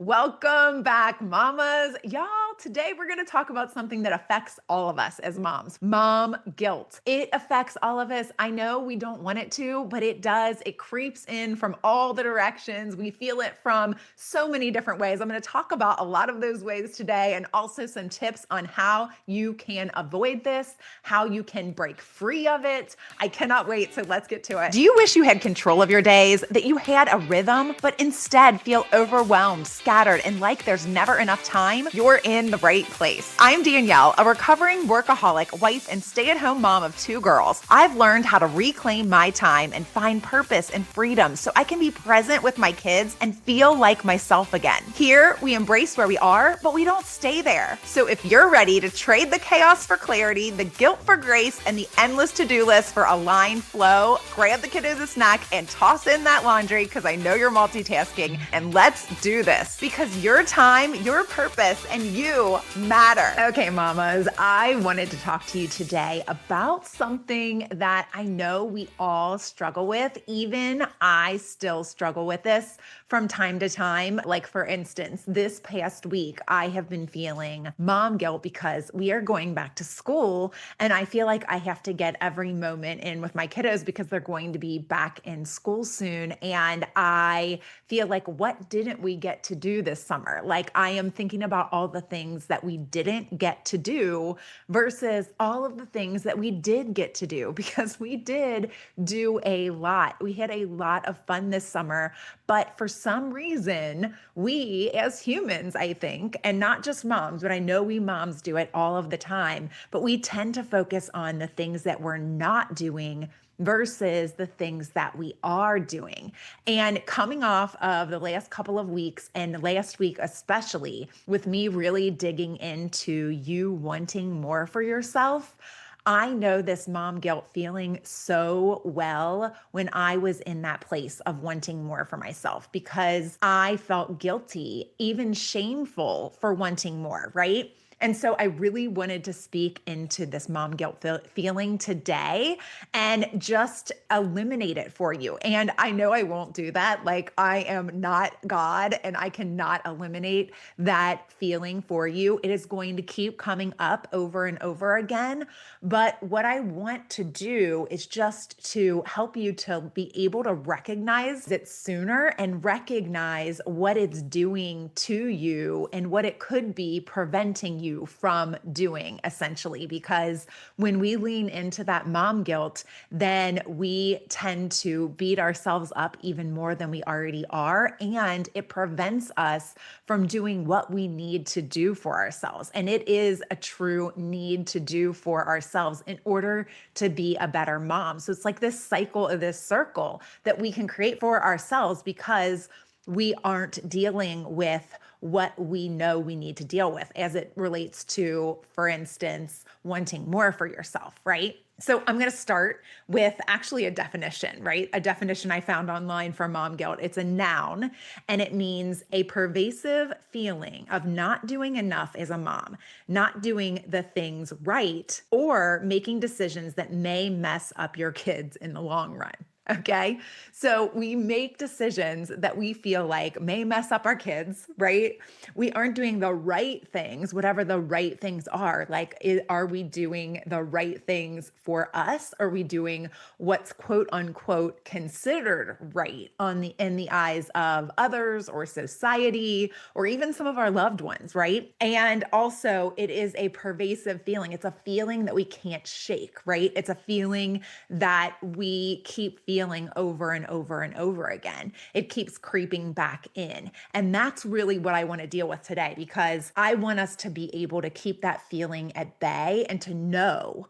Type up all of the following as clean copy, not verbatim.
Welcome back, mamas. Y'all, today we're going to talk about something that affects all of us as moms, mom guilt. It affects all of us. I know we don't want it to, but it does. It creeps in from all the directions. We feel it from so many different ways. I'm going to talk about a lot of those ways today and also some tips on how you can avoid this, how you can break free of it. I cannot wait, so let's get to it. Do you wish you had control of your days, that you had a rhythm, but instead feel overwhelmed, scattered, and like there's never enough time? You're in the right place. I'm Danielle, a recovering workaholic, wife, and stay-at-home mom of 2 girls. I've learned how to reclaim my time and find purpose and freedom so I can be present with my kids and feel like myself again. Here, we embrace where we are, but we don't stay there. So if you're ready to trade the chaos for clarity, the guilt for grace, and the endless to-do list for aligned flow, grab the kiddos a snack and toss in that laundry because I know you're multitasking, and let's do this because your time, your purpose, and you matter. Okay, mamas, I wanted to talk to you today about something that I know we all struggle with. Even I still struggle with this from time to time. Like, for instance, this past week, I have been feeling mom guilt because we are going back to school and I feel like I have to get every moment in with my kiddos because they're going to be back in school soon. And I feel like, what didn't we get to do this summer? Like, I am thinking about all the things that we didn't get to do versus all of the things that we did get to do, because we did do a lot. We had a lot of fun this summer, but for some reason, we as humans, I think, and not just moms, but I know we moms do it all of the time, but we tend to focus on the things that we're not doing versus the things that we are doing. And coming off of the last couple of weeks, and last week especially, with me really digging into you wanting more for yourself, I know this mom guilt feeling so well when I was in that place of wanting more for myself, because I felt guilty, even shameful for wanting more, right? And so I really wanted to speak into this mom guilt feeling today and just eliminate it for you. And I know I won't do that. Like, I am not God and I cannot eliminate that feeling for you. It is going to keep coming up over and over again. But what I want to do is just to help you to be able to recognize it sooner and recognize what it's doing to you and what it could be preventing you from doing, essentially. Because when we lean into that mom guilt, then we tend to beat ourselves up even more than we already are. And it prevents us from doing what we need to do for ourselves. And it is a true need to do for ourselves in order to be a better mom. So it's like this cycle of this circle that we can create for ourselves because we aren't dealing with what we know we need to deal with as it relates to, for instance, wanting more for yourself, right? So I'm going to start with actually a definition, right? A definition I found online for mom guilt. It's a noun, and it means a pervasive feeling of not doing enough as a mom, not doing the things right, or making decisions that may mess up your kids in the long run. Okay. So we make decisions that we feel like may mess up our kids, right? We aren't doing the right things, whatever the right things are. Like, are we doing the right things for us? Are we doing what's quote unquote considered right in the eyes of others or society or even some of our loved ones, right? And also, it is a pervasive feeling. It's a feeling that we can't shake, right? It's a feeling that we keep feeling over and over and over again. It keeps creeping back in. And that's really what I want to deal with today, because I want us to be able to keep that feeling at bay and to know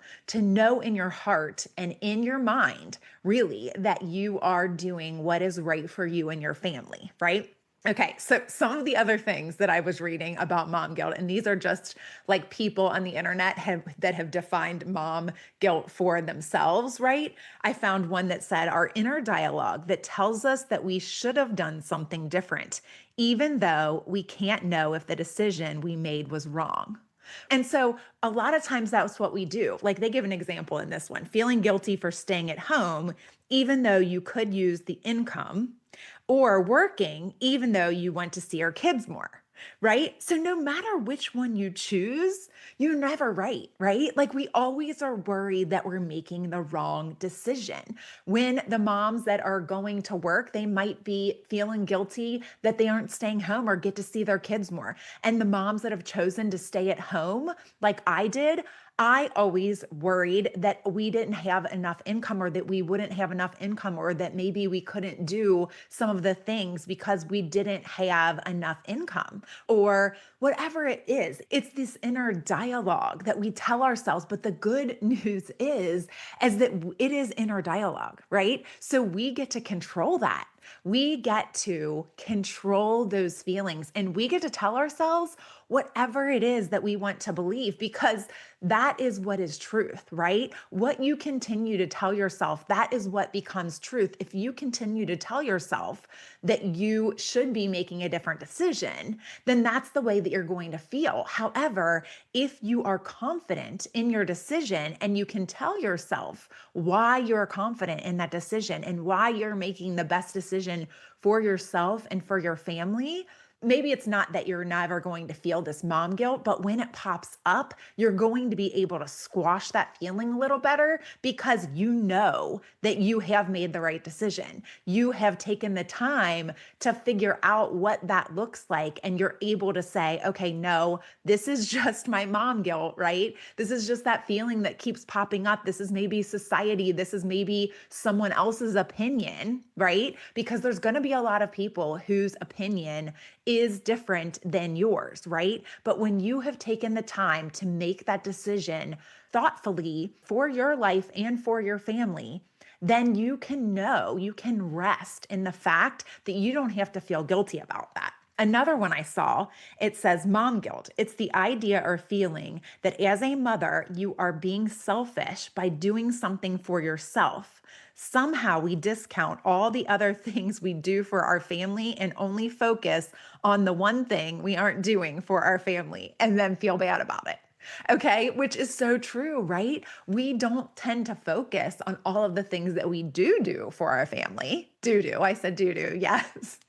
in your heart and in your mind, really, that you are doing what is right for you and your family, right? Okay, so some of the other things that I was reading about mom guilt, and these are just like people on the internet that have defined mom guilt for themselves, right? I found one that said our inner dialogue that tells us that we should have done something different, even though we can't know if the decision we made was wrong. And so a lot of times that's what we do. Like, they give an example in this one, feeling guilty for staying at home, even though you could use the income, or working, even though you want to see your kids more, right? So no matter which one you choose, you're never right, right? Like we always are worried that we're making the wrong decision. When the moms that are going to work, they might be feeling guilty that they aren't staying home or get to see their kids more. And the moms that have chosen to stay at home, like I did, I always worried that we didn't have enough income or that we wouldn't have enough income or that maybe we couldn't do some of the things because we didn't have enough income or whatever it is. It's this inner dialogue that we tell ourselves. But the good news is that it is inner dialogue, right? So we get to control that. We get to control those feelings and we get to tell ourselves whatever it is that we want to believe because that is what is truth, right? What you continue to tell yourself, that is what becomes truth. If you continue to tell yourself that you should be making a different decision, then that's the way that you're going to feel. However, if you are confident in your decision and you can tell yourself why you're confident in that decision and why you're making the best decision for yourself and for your family, maybe it's not that you're never going to feel this mom guilt, but when it pops up, you're going to be able to squash that feeling a little better because you know that you have made the right decision. You have taken the time to figure out what that looks like, and you're able to say, okay, no, this is just my mom guilt, right? This is just that feeling that keeps popping up. This is maybe society. This is maybe someone else's opinion, right? Because there's going to be a lot of people whose opinion is different than yours, right? But when you have taken the time to make that decision thoughtfully for your life and for your family, then you can know, you can rest in the fact that you don't have to feel guilty about that. Another one I saw, it says mom guilt. It's the idea or feeling that as a mother, you are being selfish by doing something for yourself. Somehow we discount all the other things we do for our family and only focus on the one thing we aren't doing for our family and then feel bad about it. Okay, which is so true, right? We don't tend to focus on all of the things that we do for our family. Do. I said do. Yes.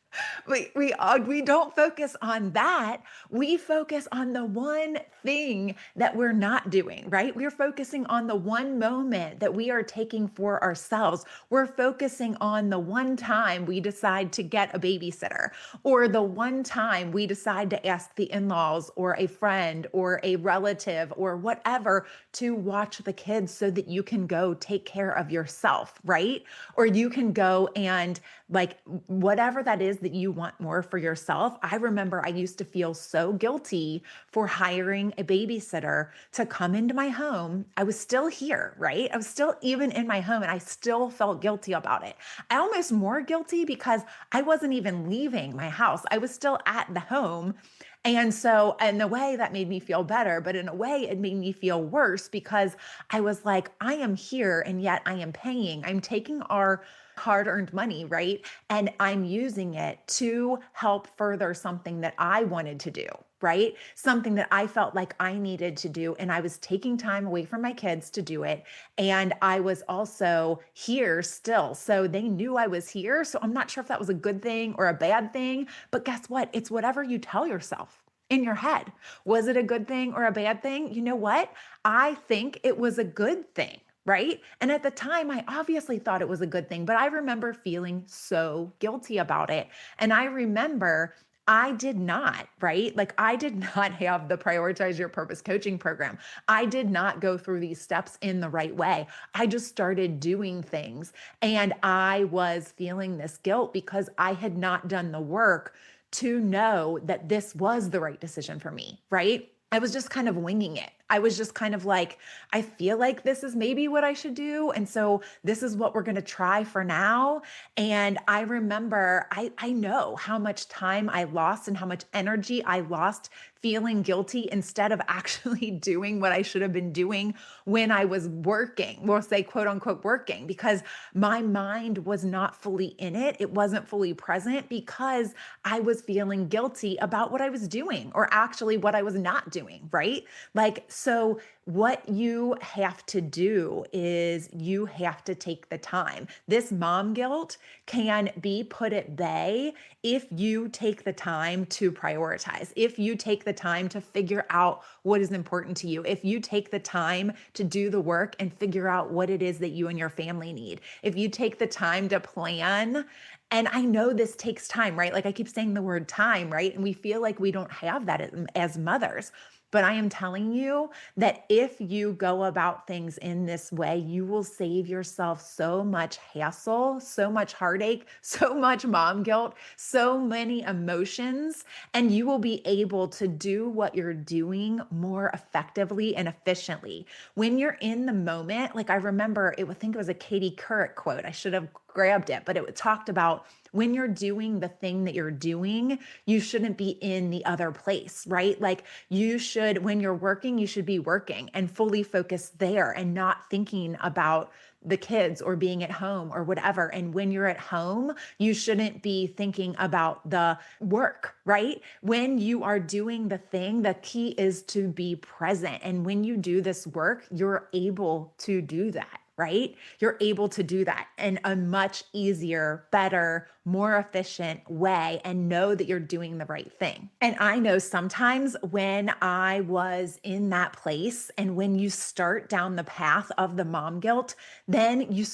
We don't focus on that. We focus on the one thing that we're not doing, right? We're focusing on the one moment that we are taking for ourselves. We're focusing on the one time we decide to get a babysitter, or the one time we decide to ask the in-laws or a friend or a relative or whatever to watch the kids so that you can go take care of yourself, right? Or you can go and like whatever that is that you want more for yourself. I remember I used to feel so guilty for hiring a babysitter to come into my home. I was still here, right? I was still even in my home and I still felt guilty about it. I almost more guilty because I wasn't even leaving my house. I was still at the home. And so, in a way, that made me feel better, but in a way, it made me feel worse because I was like, I am here and yet I am paying. I'm taking our hard earned money, right? And I'm using it to help further something that I wanted to do, right? Something that I felt like I needed to do. And I was taking time away from my kids to do it. And I was also here still. So they knew I was here. So I'm not sure if that was a good thing or a bad thing, but guess what? It's whatever you tell yourself in your head. Was it a good thing or a bad thing? You know what? I think it was a good thing. Right. And at the time, I obviously thought it was a good thing, but I remember feeling so guilty about it. And I remember I did not, right? Like I did not have the Prioritize Your Purpose coaching program. I did not go through these steps in the right way. I just started doing things and I was feeling this guilt because I had not done the work to know that this was the right decision for me, right? I was just kind of winging it. I was just kind of like, I feel like this is maybe what I should do. And so this is what we're going to try for now. And I remember, I know how much time I lost and how much energy I lost feeling guilty instead of actually doing what I should have been doing when I was working. We'll say, quote unquote, working, because my mind was not fully in it. It wasn't fully present because I was feeling guilty about what I was doing or actually what I was not doing, right? Like So, what you have to do is you have to take the time. This mom guilt can be put at bay if you take the time to prioritize, if you take the time to figure out what is important to you, if you take the time to do the work and figure out what it is that you and your family need, if you take the time to plan. And I know this takes time, right? Like I keep saying the word time, right? And we feel like we don't have that as mothers. But I am telling you that if you go about things in this way, you will save yourself so much hassle, so much heartache, so much mom guilt, so many emotions, and you will be able to do what you're doing more effectively and efficiently. When you're in the moment, like I remember, I think it was a Katie Couric quote. I should have grabbed it, but it talked about when you're doing the thing that you're doing, you shouldn't be in the other place, right? Like you should, when you're working, you should be working and fully focused there and not thinking about the kids or being at home or whatever. And when you're at home, you shouldn't be thinking about the work, right? When you are doing the thing, the key is to be present. And when you do this work, you're able to do that, right? You're able to do that in a much easier, better, more efficient way and know that you're doing the right thing. And I know sometimes when I was in that place and when you start down the path of the mom guilt, then it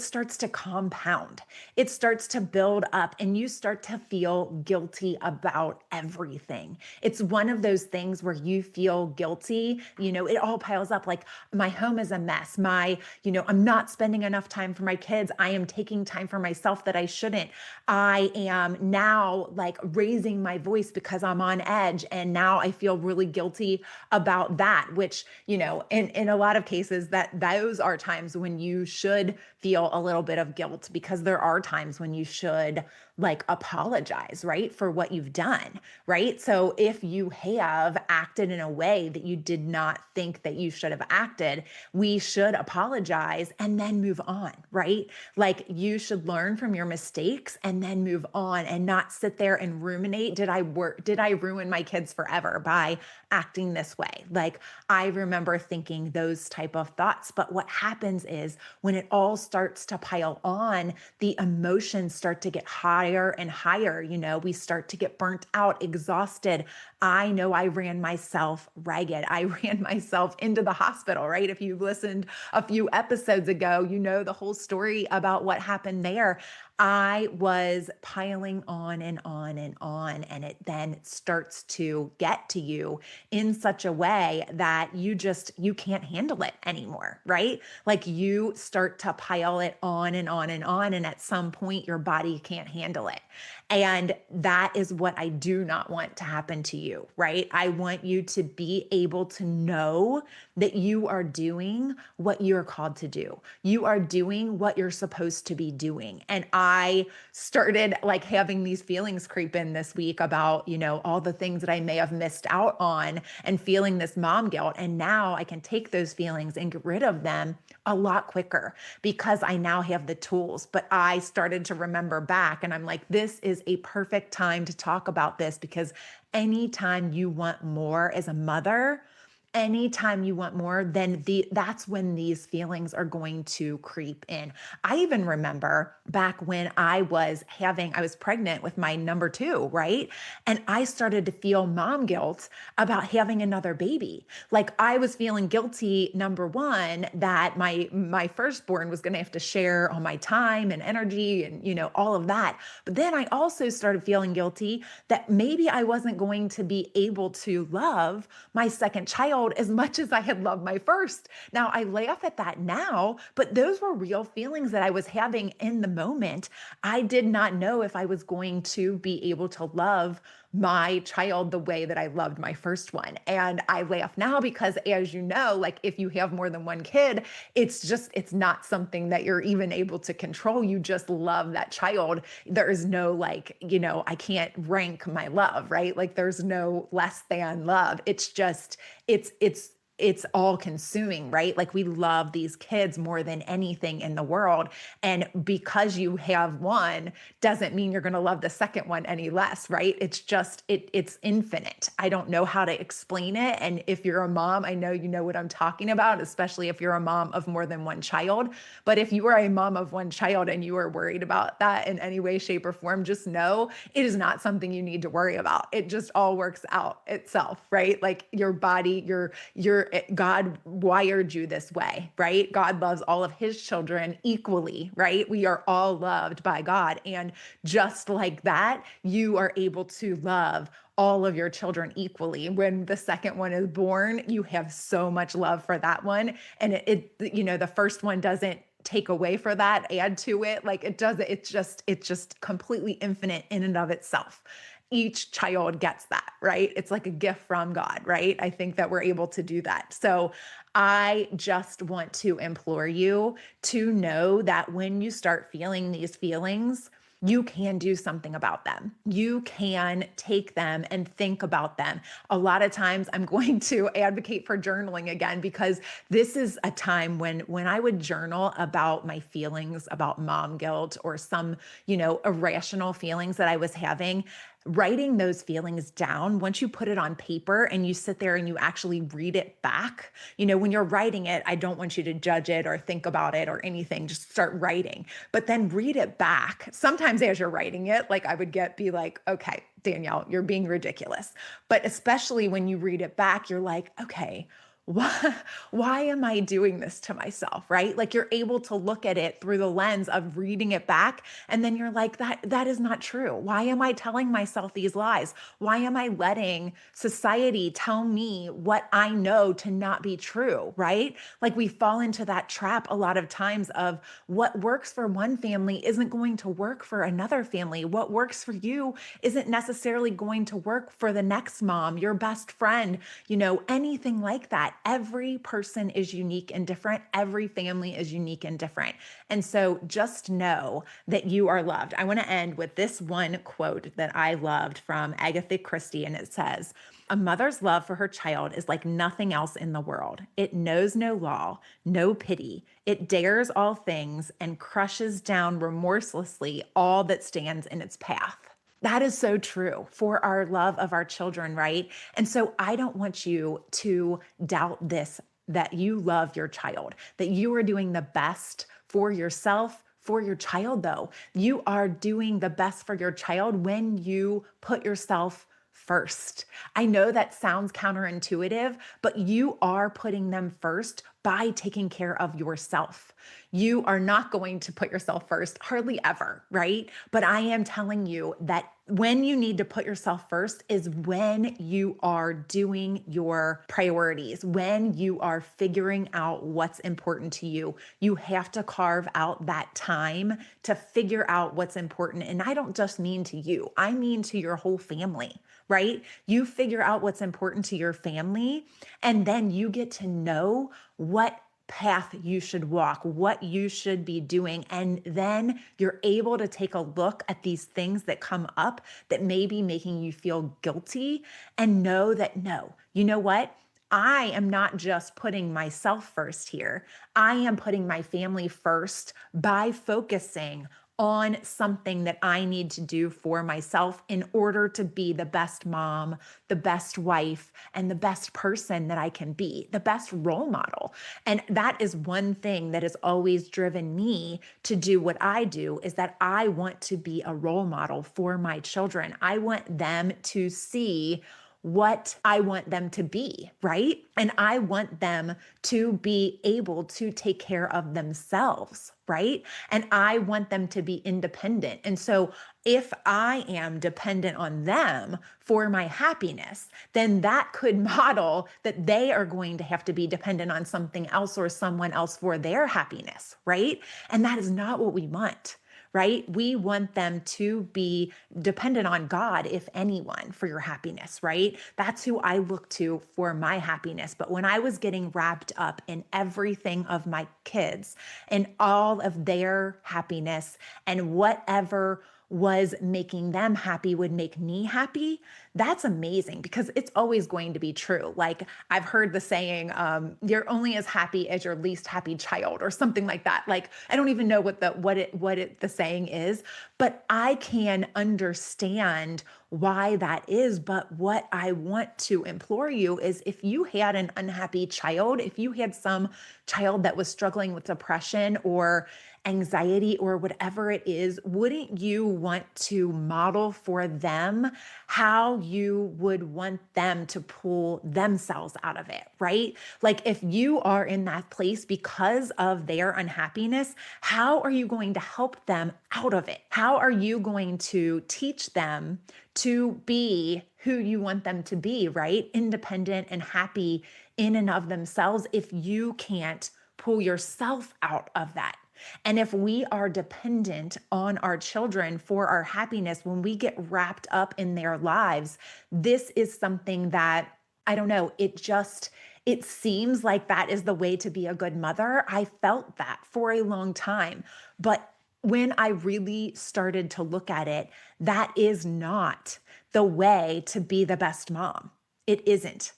starts to compound. It starts to build up and you start to feel guilty about everything. It's one of those things where you feel guilty, it all piles up like my home is a mess. I'm not spending enough time for my kids. I am taking time for myself that I shouldn't. I am now like raising my voice because I'm on edge. And now I feel really guilty about that, which, in a lot of cases that those are times when you should feel a little bit of guilt because there are times when you should like apologize, right, for what you've done, right? So if you have acted in a way that you did not think that you should have acted, we should apologize and then move on, right? Like you should learn from your mistakes and then move on and not sit there and ruminate. Did I ruin my kids forever by acting this way? Like I remember thinking those type of thoughts, but what happens is when it all starts to pile on, the emotions start to get higher and higher. We start to get burnt out, exhausted. I know I ran myself ragged. I ran myself into the hospital, right? If you've listened a few episodes ago, you know the whole story about what happened there. I was piling on and on and on, and it then starts to get to you in such a way that you can't handle it anymore, right? Like you start to pile it on and on and on, and at some point your body can't handle it. And that is what I do not want to happen to you, right? I want you to be able to know that you are doing what you're called to do. You are doing what you're supposed to be doing. And I started like having these feelings creep in this week about, all the things that I may have missed out on and feeling this mom guilt. And now I can take those feelings and get rid of them a lot quicker because I now have the tools. But I started to remember back and I'm like, this is a perfect time to talk about this because anytime you want more as a mother, anytime you want more, then that's when these feelings are going to creep in. I even remember back when I was pregnant with my number two, right? And I started to feel mom guilt about having another baby. Like I was feeling guilty, number one, that my firstborn was going to have to share all my time and energy and, all of that. But then I also started feeling guilty that maybe I wasn't going to be able to love my second child as much as I had loved my first. Now I laugh at that now, but those were real feelings that I was having in the moment. I did not know if I was going to be able to love my child the way that I loved my first one. And I laugh now because as you know, like if you have more than one kid, it's not something that you're even able to control. You just love that child. There is no like, I can't rank my love, right? Like there's no less than love. It's just, it's it's all consuming, right? Like we love these kids more than anything in the world. And because you have one doesn't mean you're going to love the second one any less, right? It's just it's infinite. I don't know how to explain it. And if you're a mom, I know you know what I'm talking about, especially if you're a mom of more than one child. But if you are a mom of one child and you are worried about that in any way, shape, or form, just know it is not something you need to worry about. It just all works out itself, right? Like your body, God wired you this way, right? God loves all of his children equally, right? We are all loved by God. And just like that, you are able to love all of your children equally. When the second one is born, you have so much love for that one. And the first one doesn't take away for that, add to it. Like it doesn't, it's just completely infinite in and of itself. Each child gets that, right? It's like a gift from God, right? I think that we're able to do that. So I just want to implore you to know that when you start feeling these feelings, you can do something about them. You can take them and think about them. A lot of times I'm going to advocate for journaling again because this is a time when I would journal about my feelings about mom guilt or some, irrational feelings that I was having. Writing those feelings down, once you put it on paper and you sit there and you actually read it back, when you're writing it, I don't want you to judge it or think about it or anything. Just start writing, but then read it back. Sometimes as you're writing it, like I would be like, okay, Danielle, you're being ridiculous. But especially when you read it back, you're like, okay, why, why am I doing this to myself? Right? Like you're able to look at it through the lens of reading it back. And then you're like, that is not true. Why am I telling myself these lies? Why am I letting society tell me what I know to not be true? Right? Like we fall into that trap a lot of times of what works for one family isn't going to work for another family. What works for you isn't necessarily going to work for the next mom, your best friend, anything like that. Every person is unique and different. Every family is unique and different. And so just know that you are loved. I want to end with this one quote that I loved from Agatha Christie, and it says, "A mother's love for her child is like nothing else in the world. It knows no law, no pity. It dares all things and crushes down remorselessly all that stands in its path." That is so true for our love of our children, right? And so I don't want you to doubt this, that you love your child, that you are doing the best for yourself, for your child, though. You are doing the best for your child when you put yourself first. I know that sounds counterintuitive, but you are putting them first by taking care of yourself. You are not going to put yourself first, hardly ever, right? But I am telling you that when you need to put yourself first is when you are doing your priorities, when you are figuring out what's important to you. You have to carve out that time to figure out what's important. And I don't just mean to you, I mean to your whole family, right? You figure out what's important to your family, and then you get to know what path you should walk, what you should be doing. And then you're able to take a look at these things that come up that may be making you feel guilty and know that, no, you know what? I am not just putting myself first here. I am putting my family first by focusing on something that I need to do for myself in order to be the best mom, the best wife, and the best person that I can be, the best role model. And that is one thing that has always driven me to do what I do, is that I want to be a role model for my children. I want them to see what I want them to be, right? And I want them to be able to take care of themselves, right? And I want them to be independent. And so if I am dependent on them for my happiness, then that could model that they are going to have to be dependent on something else or someone else for their happiness, right? And that is not what we want. Right? We want them to be dependent on God, if anyone, for your happiness, right? That's who I look to for my happiness. But when I was getting wrapped up in everything of my kids and all of their happiness and whatever was making them happy would make me happy, that's amazing because it's always going to be true. Like I've heard the saying, you're only as happy as your least happy child or something like that. Like I don't even know the saying is, but I can understand why that is. But what I want to implore you is if you had an unhappy child, if you had some child that was struggling with depression or anxiety or whatever it is, wouldn't you want to model for them how you would want them to pull themselves out of it, right? Like if you are in that place because of their unhappiness, how are you going to help them out of it? How are you going to teach them to be who you want them to be, right? Independent and happy in and of themselves if you can't pull yourself out of that. And if we are dependent on our children for our happiness, when we get wrapped up in their lives, this is something that, I don't know, it seems like that is the way to be a good mother. I felt that for a long time. But when I really started to look at it, that is not the way to be the best mom. It isn't.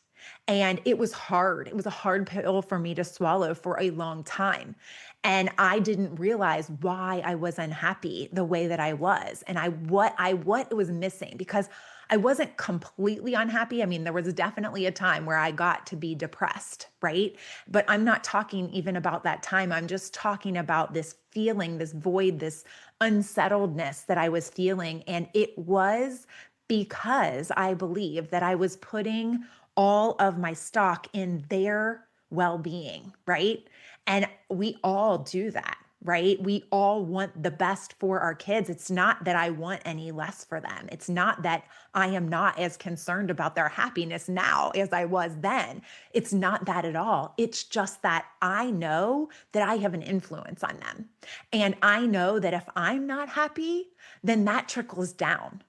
And it was hard. It was a hard pill for me to swallow for a long time. And I didn't realize why I was unhappy the way that I was and what it was missing because I wasn't completely unhappy. I mean, there was definitely a time where I got to be depressed, right? But I'm not talking even about that time. I'm just talking about this feeling, this void, this unsettledness that I was feeling. And it was because I believe that I was putting all of my stock in their well-being, right? And we all do that, right? We all want the best for our kids. It's not that I want any less for them. It's not that I am not as concerned about their happiness now as I was then. It's not that at all. It's just that I know that I have an influence on them. And I know that if I'm not happy, then that trickles down.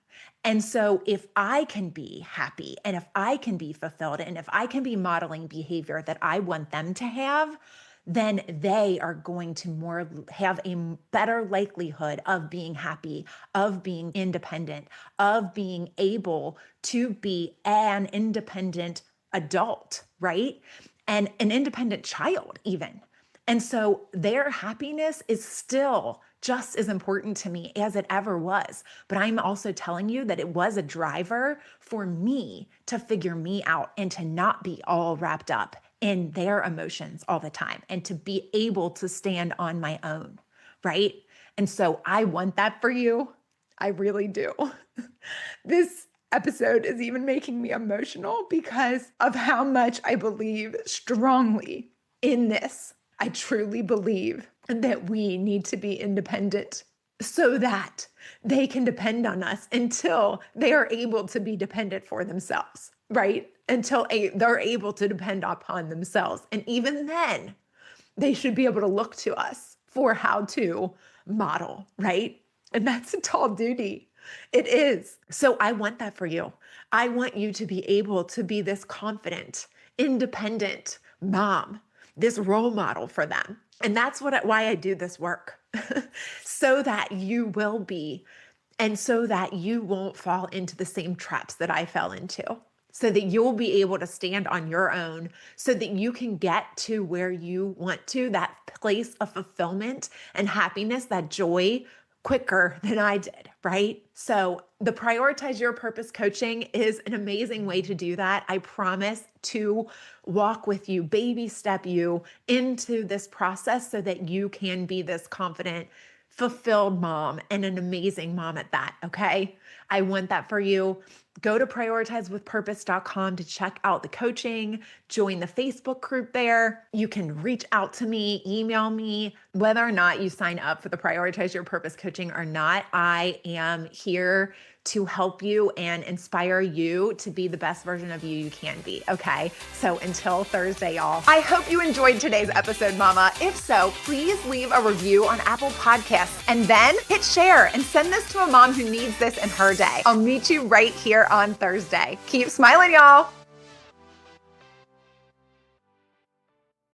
And so if I can be happy and if I can be fulfilled and if I can be modeling behavior that I want them to have, then they are going to have a better likelihood of being happy, of being independent, of being able to be an independent adult, right? And an independent child even. And so their happiness is still just as important to me as it ever was. But I'm also telling you that it was a driver for me to figure me out and to not be all wrapped up in their emotions all the time and to be able to stand on my own, right? And so I want that for you. I really do. This episode is even making me emotional because of how much I believe strongly in this. I truly believe that we need to be independent so that they can depend on us until they are able to be dependent for themselves, right? Until they're able to depend upon themselves. And even then, they should be able to look to us for how to model, right? And that's a tall duty. It is. So I want that for you. I want you to be able to be this confident, independent mom, this role model for them. And that's why I do this work, so that you will be, and so that you won't fall into the same traps that I fell into, so that you'll be able to stand on your own, so that you can get to where you want to, that place of fulfillment and happiness, that joy, quicker than I did, right? So the Prioritize Your Purpose coaching is an amazing way to do that. I promise to walk with you, baby step you into this process so that you can be this confident, fulfilled mom and an amazing mom at that, okay? I want that for you. Go to prioritizewithpurpose.com to check out the coaching, join the Facebook group there. You can reach out to me, email me, whether or not you sign up for the Prioritize Your Purpose coaching or not. I am here to help you and inspire you to be the best version of you can be, okay? So until Thursday, y'all. I hope you enjoyed today's episode, Mama. If so, please leave a review on Apple Podcasts and then hit share and send this to a mom who needs this in her day. I'll meet you right here on Thursday. Keep smiling, y'all.